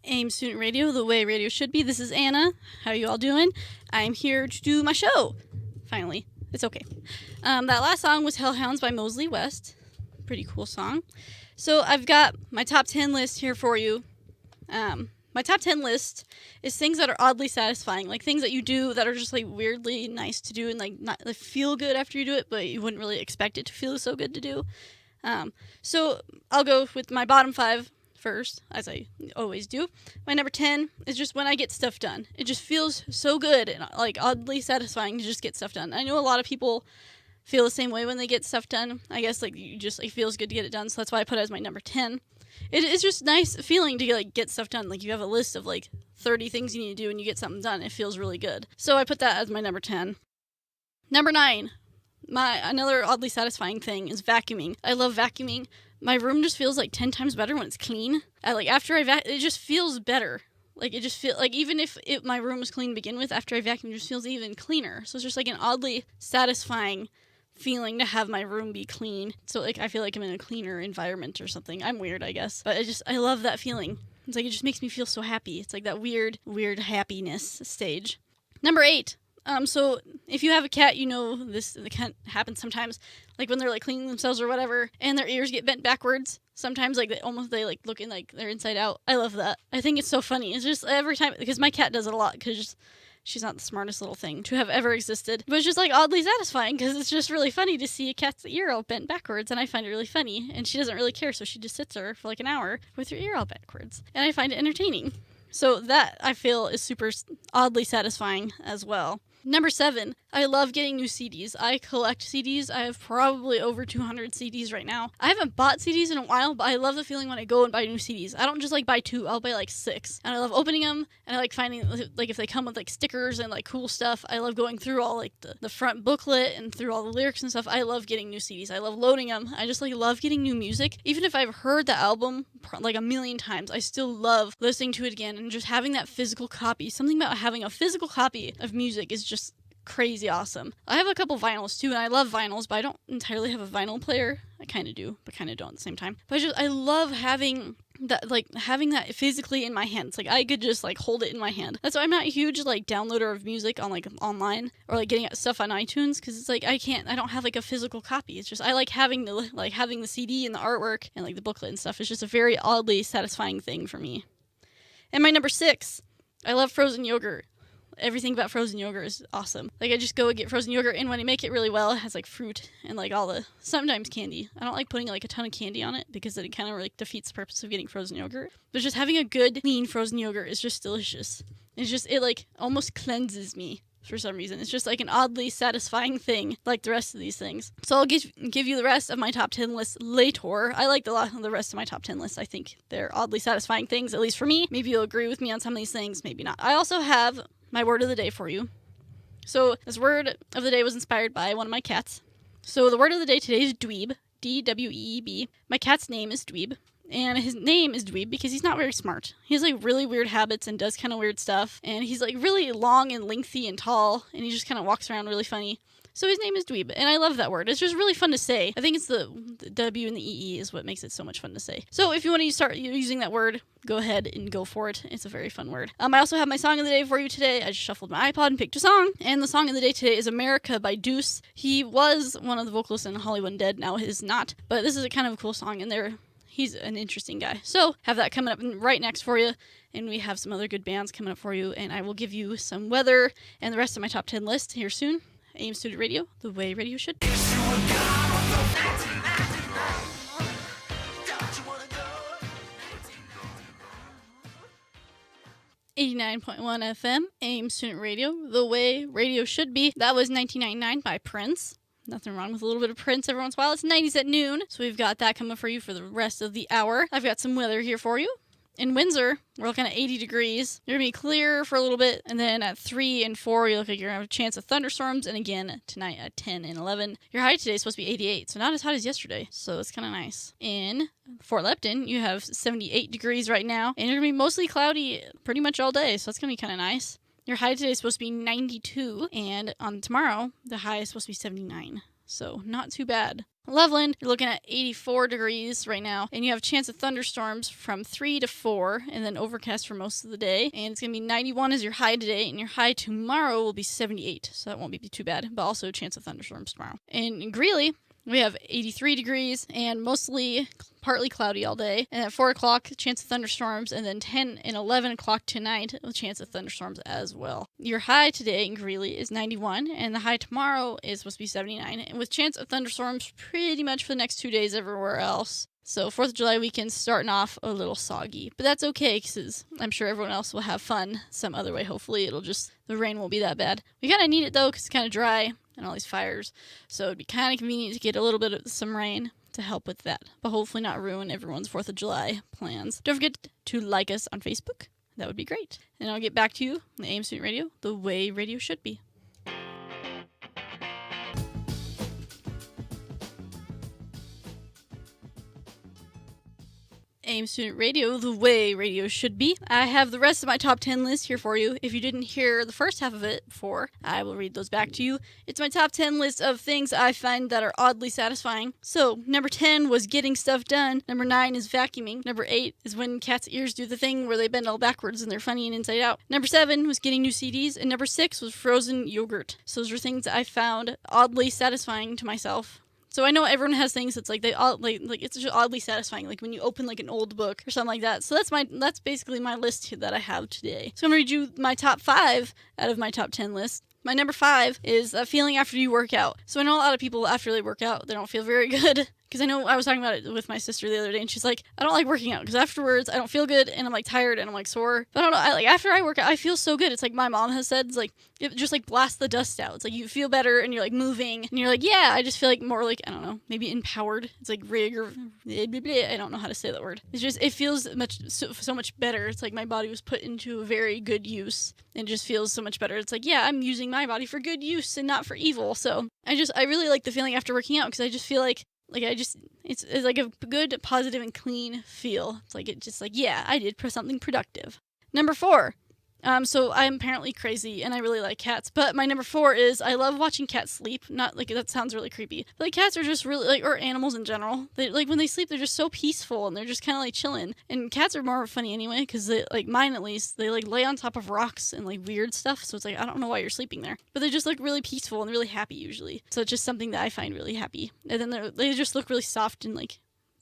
AIM Student Radio, the way radio should be. This is Anna. How are you all doing? I'm here to do my show. Finally. It's okay. That last song was Hellhounds by Mosley West. Pretty cool song. So I've got my top 10 list here for you. My top 10 list is things that are oddly satisfying, like things that you do that are just like weirdly nice to do and like not like, feel good after you do it, but you wouldn't really expect it to feel so good to do. So I'll go with my bottom 5 first, as I always do. My number 10 is just when I get stuff done. It just feels so good and like oddly satisfying to just get stuff done. I know a lot of people feel the same way when they get stuff done. I guess like you just like feels good to get it done, so that's why I put it as my number 10. It's just nice feeling to like get stuff done. Like you have a list of like 30 things you need to do and you get something done. It feels really good. So I put that as my number 10. Number 9. Another oddly satisfying thing is vacuuming. I love vacuuming. My room just feels like 10 times better when it's clean. It just feels better. Like it just feels like even if my room was clean to begin with, after I vacuum, it just feels even cleaner. So it's just like an oddly satisfying feeling to have my room be clean. So like I feel like I'm in a cleaner environment or something. I'm weird, I guess, but I love that feeling. It's like it just makes me feel so happy. It's like that weird happiness stage. Number 8. So if you have a cat, you know this can happen sometimes, like when they're like cleaning themselves or whatever, and their ears get bent backwards. Sometimes like they like looking like they're inside out. I love that. I think it's so funny. It's just every time, because my cat does it a lot, because she's not the smartest little thing to have ever existed, but it's just like oddly satisfying because it's just really funny to see a cat's ear all bent backwards, and I find it really funny, and she doesn't really care, so she just sits there for like an hour with her ear all backwards, and I find it entertaining. So that I feel is super oddly satisfying as well. Number 7, I love getting new CDs. I collect CDs. I have probably over 200 CDs right now. I haven't bought CDs in a while, but I love the feeling when I go and buy new CDs. I don't just like buy 2, I'll buy like 6. And I love opening them, and I like finding like if they come with like stickers and like cool stuff. I love going through all like the front booklet and through all the lyrics and stuff. I love getting new CDs. I love loading them. I just like love getting new music. Even if I've heard the album like a million times, I still love listening to it again and just having that physical copy. Something about having a physical copy of music is just crazy awesome. I have a couple vinyls too, and I love vinyls, but I don't entirely have a vinyl player. I kind of do, but kind of don't at the same time. But I love having that physically in my hands. Like I could just like hold it in my hand. That's why I'm not a huge like downloader of music on like online or like getting stuff on iTunes, because it's like I don't have like a physical copy. It's just I like having the CD and the artwork and like the booklet and stuff. It's just a very oddly satisfying thing for me. And my number 6, I love frozen yogurt. Everything about frozen yogurt is awesome. Like I just go and get frozen yogurt, and when I make it really well, it has like fruit and like sometimes candy. I don't like putting like a ton of candy on it because it kind of like defeats the purpose of getting frozen yogurt. But just having a good clean frozen yogurt is just delicious. It like almost cleanses me for some reason. It's just like an oddly satisfying thing, like the rest of these things. So I'll give you the rest of my top 10 list later. I like the rest of my top 10 lists. I think they're oddly satisfying things, at least for me. Maybe you'll agree with me on some of these things, maybe not. I also have my word of the day for you. So this word of the day was inspired by one of my cats. So the word of the day today is dweeb, D-W-E-E-B. My cat's name is Dweeb, and his name is Dweeb because he's not very smart. He has like really weird habits and does kind of weird stuff, and he's like really long and lengthy and tall, and he just kind of walks around really funny. So his name is Dweeb, and I love that word. It's just really fun to say. I think it's the W and the E-E is what makes it so much fun to say. So if you want to start using that word, go ahead and go for it. It's a very fun word. I also have my song of the day for you today. I just shuffled my iPod and picked a song, and the song of the day today is America by Deuce. He was one of the vocalists in Hollywood Undead, now he's not, but this is a kind of a cool song, and he's an interesting guy. So have that coming up right next for you, and we have some other good bands coming up for you, and I will give you some weather and the rest of my top 10 list here soon. AIM Student Radio, the way radio should be. 89.1 FM, AIM Student Radio, the way radio should be. That was 1999 by Prince. Nothing wrong with a little bit of Prince every once in a while. It's 90s at noon, so we've got that coming for you for the rest of the hour. I've got some weather here for you. In Windsor, we're looking at 80 degrees. You're going to be clear for a little bit, and then at 3 and 4, you look like you're going to have a chance of thunderstorms, and again tonight at 10 and 11. Your high today is supposed to be 88, so not as hot as yesterday, so it's kind of nice. In Fort Lupton, you have 78 degrees right now, and you're going to be mostly cloudy pretty much all day, so that's going to be kind of nice. Your high today is supposed to be 92, and on tomorrow, the high is supposed to be 79. so not too bad. Loveland, you're looking at 84 degrees right now, and you have a chance of thunderstorms from 3 to 4, and then overcast for most of the day. And it's going to be 91 as your high today, and your high tomorrow will be 78, so that won't be too bad, but also a chance of thunderstorms tomorrow. And in Greeley, we have 83 degrees and mostly partly cloudy all day. And at 4 o'clock, chance of thunderstorms. And then 10 and 11 o'clock tonight, a chance of thunderstorms as well. Your high today in Greeley is 91. And the high tomorrow is supposed to be 79. And with chance of thunderstorms pretty much for the next 2 days everywhere else. So 4th of July weekend starting off a little soggy. But that's okay because I'm sure everyone else will have fun some other way. Hopefully the rain won't be that bad. We kind of need it though because it's kind of dry and all these fires. So it'd be kind of convenient to get a little bit of some rain to help with that. But hopefully not ruin everyone's 4th of July plans. Don't forget to like us on Facebook. That would be great. And I'll get back to you, the AM Student Radio, the way radio should be. AM Student Radio, the way radio should be. I have the rest of my top 10 list here for you. If you didn't hear the first half of it before, I will read those back to you. It's my top 10 list of things I find that are oddly satisfying. So, number 10 was getting stuff done. Number 9 is vacuuming. Number 8 is when cats' ears do the thing where they bend all backwards and they're funny and inside out. Number 7 was getting new CDs. And number 6 was frozen yogurt. So those are things that I found oddly satisfying to myself. So I know everyone has things that's like they all like it's just oddly satisfying, like when you open like an old book or something like that. So that's basically my list that I have today. So I'm gonna read you my top 5 out of my top 10 list. My number 5 is a feeling after you work out. So I know a lot of people after they work out, they don't feel very good. Because I know I was talking about it with my sister the other day, and she's like, I don't like working out because afterwards I don't feel good and I'm like tired and I'm like sore. But I don't know, after I work out, I feel so good. It's like my mom has said, it's like it just like blasts the dust out. It's like you feel better and you're like moving and you're like, yeah, I just feel like more like, I don't know, maybe empowered. It's like I don't know how to say that word. It's just, it feels so much better. It's like my body was put into a very good use and it just feels so much better. It's like, yeah, I'm using my body for good use and not for evil. So I really like the feeling after working out because I just feel like it's like a good, positive, and clean feel. It's like, yeah, I did something productive. Number 4. So I'm apparently crazy and I really like cats, but my number 4 is I love watching cats sleep. Not like that sounds really creepy, but like cats are just really like, or animals in general. They like when they sleep, they're just so peaceful and they're just kind of like chilling. And cats are more funny anyway, because they like mine at least. They like lay on top of rocks and like weird stuff. So it's like I don't know why you're sleeping there, but they just look really peaceful and really happy usually. So it's just something that I find really happy. And then they just look really soft and like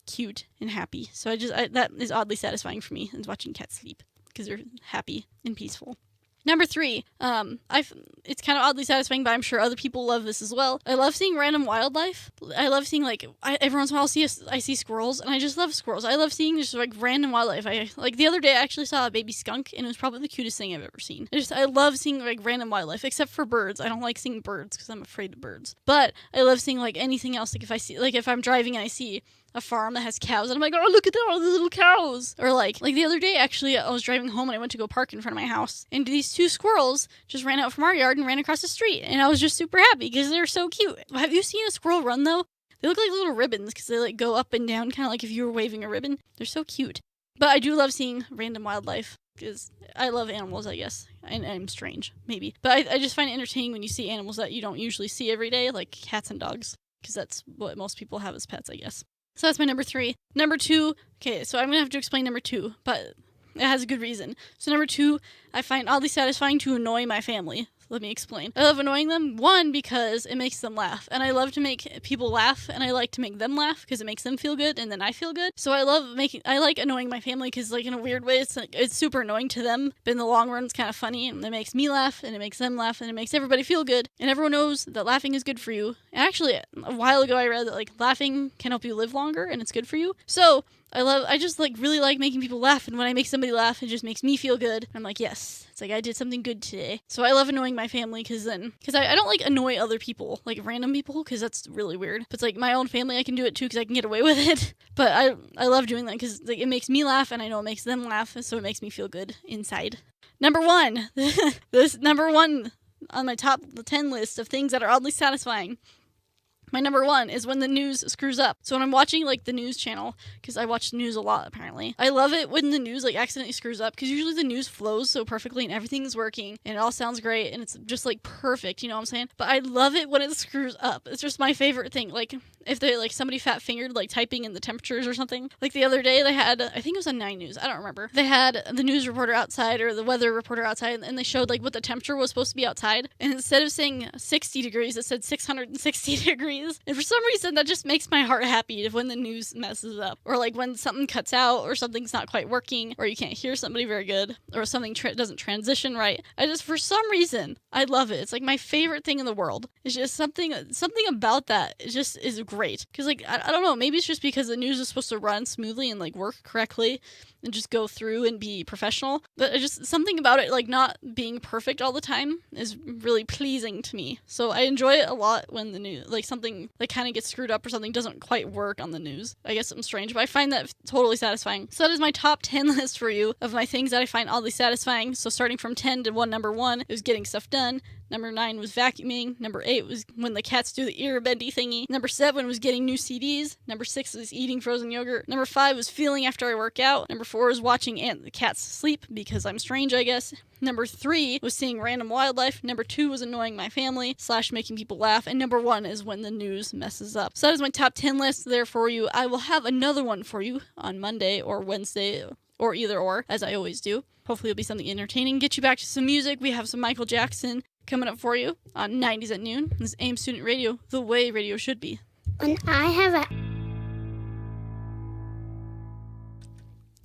cute and happy. So that is oddly satisfying for me, is watching cats sleep. Because they're happy and peaceful. Number 3, it's kind of oddly satisfying, but I'm sure other people love this as well. I love seeing random wildlife. I love seeing every once in a while I see squirrels, and I just love squirrels. I love seeing just like random wildlife. Like the other day I actually saw a baby skunk, and it was probably the cutest thing I've ever seen. I love seeing like random wildlife, except for birds. I don't like seeing birds because I'm afraid of birds. But I love seeing like anything else. Like if I'm driving and I see a farm that has cows, and I'm like, oh, look at all the little cows. Or like the other day, actually, I was driving home and I went to go park in front of my house, and these 2 squirrels just ran out from our yard and ran across the street, and I was just super happy because they're so cute. Have you seen a squirrel run though? They look like little ribbons because they like go up and down, kind of like if you were waving a ribbon. They're so cute. But I do love seeing random wildlife because I love animals, I guess. And I'm strange, maybe. But I just find it entertaining when you see animals that you don't usually see every day, like cats and dogs, because that's what most people have as pets, I guess. So that's my number 3. Number 2, okay, so I'm going to have to explain number 2, but it has a good reason. So number 2, I find oddly satisfying to annoy my family. Let me explain. I love annoying them, 1, because it makes them laugh. And I love to make people laugh, and I like to make them laugh because it makes them feel good, and then I feel good. So I like annoying my family because, like, in a weird way, it's super annoying to them, but in the long run, it's kind of funny, and it makes me laugh, and it makes them laugh, and it makes everybody feel good. And everyone knows that laughing is good for you. And actually, a while ago, I read that, like, laughing can help you live longer, and it's good for you. So I just like really like making people laugh, and when I make somebody laugh, it just makes me feel good. I'm like, yes, it's like I did something good today. So I love annoying my family because I don't like annoy other people, like random people, because that's really weird. But it's like my own family, I can do it too because I can get away with it. But I love doing that because like it makes me laugh, and I know it makes them laugh, so it makes me feel good inside. Number 1, this number 1 on my top 10 list of things that are oddly satisfying. My number one is when the news screws up. So when I'm watching like the news channel, because I watch the news a lot apparently, I love it when the news like accidentally screws up, because usually the news flows so perfectly and everything's working and it all sounds great and it's just like perfect, you know what I'm saying? But I love it when it screws up. It's just my favorite thing. Like if they like somebody fat fingered like typing in the temperatures or something. Like the other day they had, I think it was on 9 News, I don't remember. They had the news reporter outside or the weather reporter outside, and they showed like what the temperature was supposed to be outside, and instead of saying 60 degrees it said 660 degrees. And for some reason that just makes my heart happy when the news messes up, or like when something cuts out or something's not quite working, or you can't hear somebody very good, or something doesn't transition right. I just, for some reason, I love it. It's like my favorite thing in the world. It's just something about that. It just is great. Because like I don't know, maybe it's just because the news is supposed to run smoothly and like work correctly and just go through and be professional, but it's just something about it like not being perfect all the time is really pleasing to me. So I enjoy it a lot when the news, like something like kind of gets screwed up or something doesn't quite work on the news. I guess I'm strange, but I find that totally satisfying. So that is my top 10 list for you of my things that I find oddly satisfying. So starting from 10 to number 1, it was getting stuff done. Number 9 was vacuuming. Number 8 was when the cats do the ear bendy thingy. Number 7 was getting new CDs. Number 6 was eating frozen yogurt. Number 5 was feeling after I work out. Number 4 is watching the cats sleep because I'm strange, I guess. Number 3 was seeing random wildlife. Number 2 was annoying my family / making people laugh. And number 1 is when the news messes up. So that is my top 10 list there for you. I will have another one for you on Monday or Wednesday, or either or, as I always do. Hopefully it'll be something entertaining. Get you back to some music. We have some Michael Jackson coming up for you on 90s at noon. This is AIM Student Radio, the way radio should be. When I have a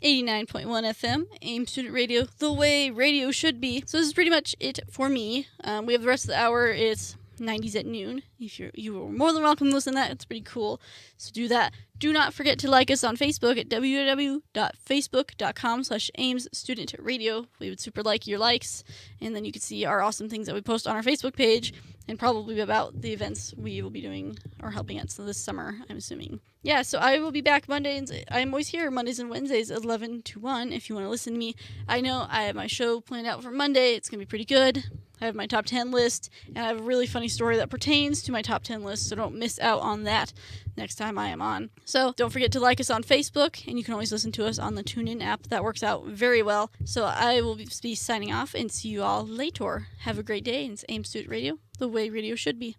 89.1 FM, AIM Student Radio, the way radio should be. So this is pretty much it for me. We have the rest of the hour. It's 90s at noon. If you are more than welcome to listen to that. It's pretty cool. So do that. Do not forget to like us on Facebook at www.facebook.com/AIMSStudentRadio. We would super like your likes, and then you can see our awesome things that we post on our Facebook page, and probably about the events we will be doing or helping at this summer, I'm assuming. Yeah, so I will be back Mondays. I'm always here Mondays and Wednesdays, 11 to 1, if you want to listen to me. I know I have my show planned out for Monday. It's going to be pretty good. I have my top 10 list, and I have a really funny story that pertains to my top 10 list, so don't miss out on that next time I am on. So don't forget to like us on Facebook, and you can always listen to us on the TuneIn app. That works out very well. So I will be signing off, and see you all later. Have a great day, and it's AIM Student Radio, the way radio should be.